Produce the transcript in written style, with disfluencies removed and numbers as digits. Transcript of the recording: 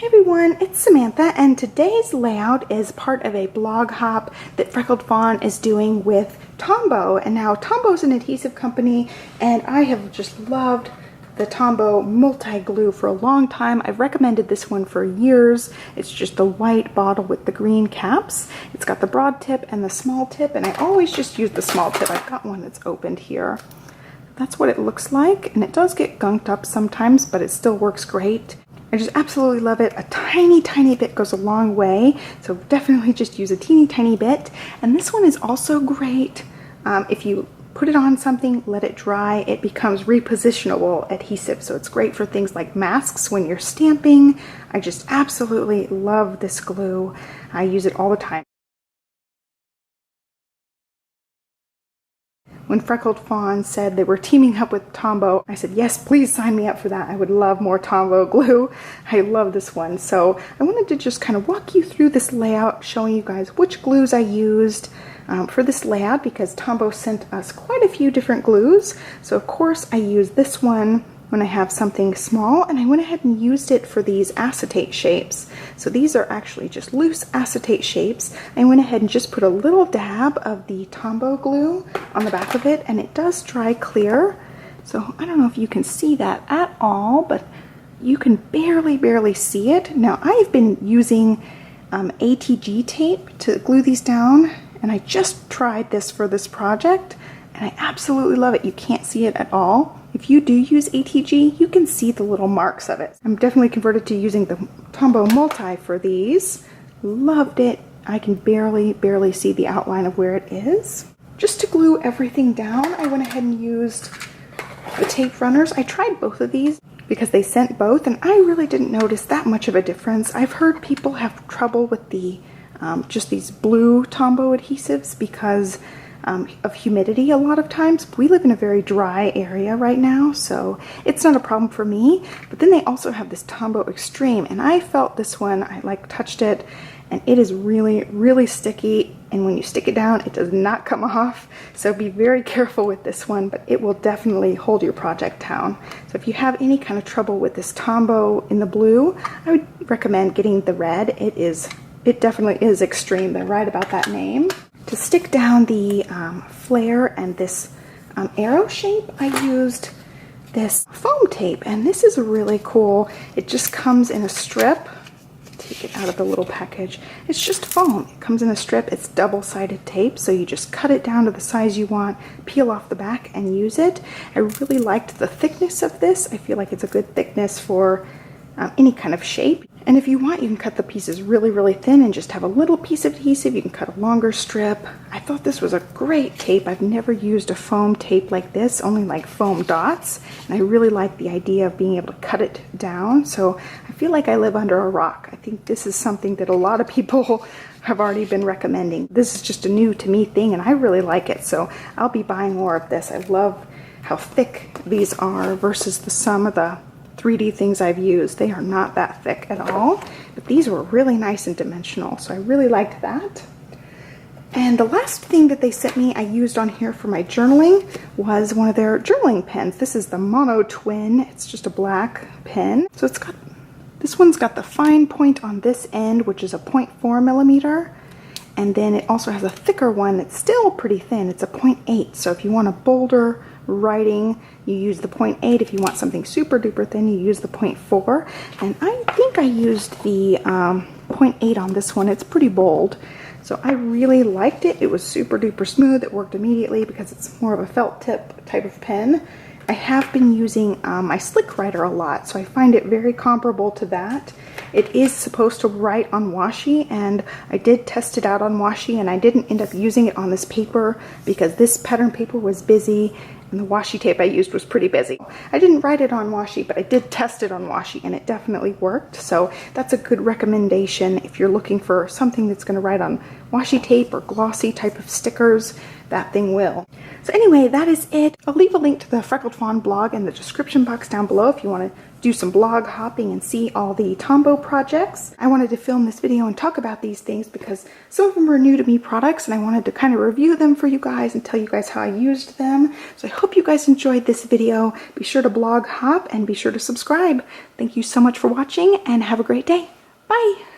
Hey everyone, it's Samantha, and today's layout is part of a blog hop that Freckled Fawn is doing with Tombow. And now Tombow is an adhesive company, and I have just loved the Tombow multi-glue for a long time. I've recommended this one for years. It's just the white bottle with the green caps. It's got the broad tip and the small tip, and I always just use the small tip. I've got one that's opened here. That's what it looks like, and it does get gunked up sometimes, but it still works great. I just absolutely love it. A tiny, tiny bit goes a long way, so definitely just use a teeny tiny bit. And this one is also great. If you put it on something, let it dry, it becomes repositionable adhesive. So it's great for things like masks when you're stamping. I just absolutely love this glue. I use it all the time. When Freckled Fawn said they were teaming up with Tombow, I said, yes, please sign me up for that. I would love more Tombow glue. I love this one. So I wanted to just kind of walk you through this layout, showing you guys which glues I used for this layout, because Tombow sent us quite a few different glues. So of course I use this one when I have something small, and I went ahead and used it for these acetate shapes. So these are actually just loose acetate shapes. I went ahead and just put a little dab of the Tombow glue on the back of it, and it does dry clear. So I don't know if you can see that at all, but you can barely see it. Now I've been using ATG tape to glue these down, and I just tried this for this project, and I absolutely love it. You can't see it at all. If you do use ATG, you can see the little marks of it. I'm definitely converted to using the Tombow Multi for these. Loved it. I can barely see the outline of where it is. Just to glue everything down, I went ahead and used the tape runners. I tried both of these because they sent both, and I really didn't notice that much of a difference. I've heard people have trouble with the just these blue Tombow adhesives because of humidity a lot of times. We live in a very dry area right now, so it's not a problem for me. But then they also have this Tombow Extreme, and I felt this one, I touched it, and it is really sticky, and when you stick it down, it does not come off. So be very careful with this one, but it will definitely hold your project down. So if you have any kind of trouble with this Tombow in the blue, I would recommend getting the red. It definitely is extreme. They're right about that name. To stick down the flare and this arrow shape, I used this foam tape, and this is really cool. It just comes in a strip. Take it out of the little package. It's just foam. It comes in a strip. It's double-sided tape, so you just cut it down to the size you want, peel off the back, and use it. I really liked the thickness of this. I feel like it's a good thickness for any kind of shape. And if you want, you can cut the pieces really thin and just have a little piece of adhesive. You can cut a longer strip. I thought this was a great tape. I've never used a foam tape like this, only like foam dots. And I really like the idea of being able to cut it down. So I feel like I live under a rock. I think this is something that a lot of people have already been recommending. This is just a new to me thing, and I really like it. So I'll be buying more of this. I love how thick these are versus some of the 3D things I've used. They are not that thick at all, but these were really nice and dimensional, so I really liked that. And the last thing that they sent me, I used on here for my journaling, was one of their journaling pens. This is the Mono Twin. It's just a black pen. So this one's got the fine point on this end, which is a 0.4 millimeter. And then it also has a thicker one that's still pretty thin. It's a 0.8. So if you want a bolder writing, you use the 0.8. If you want something super duper thin, you use the 0.4. And I think I used the 0.8 on this one. It's pretty bold. So I really liked it. It was super duper smooth. It worked immediately because it's more of a felt tip type of pen. I have been using my Slick Writer a lot, so I find it very comparable to that. It is supposed to write on washi, and I did test it out on washi, and I didn't end up using it on this paper because this pattern paper was busy and the washi tape I used was pretty busy. I didn't write it on washi, but I did test it on washi, and it definitely worked. So that's a good recommendation if you're looking for something that's going to write on washi tape or glossy type of stickers. that thing will. So anyway, that is it. I'll leave a link to the Freckled Fawn blog in the description box down below if you want to do some blog hopping and see all the Tombow projects. I wanted to film this video and talk about these things because some of them are new to me products, and I wanted to kind of review them for you guys and tell you guys how I used them. So I hope you guys enjoyed this video. Be sure to blog hop and be sure to subscribe. Thank you so much for watching and have a great day. Bye!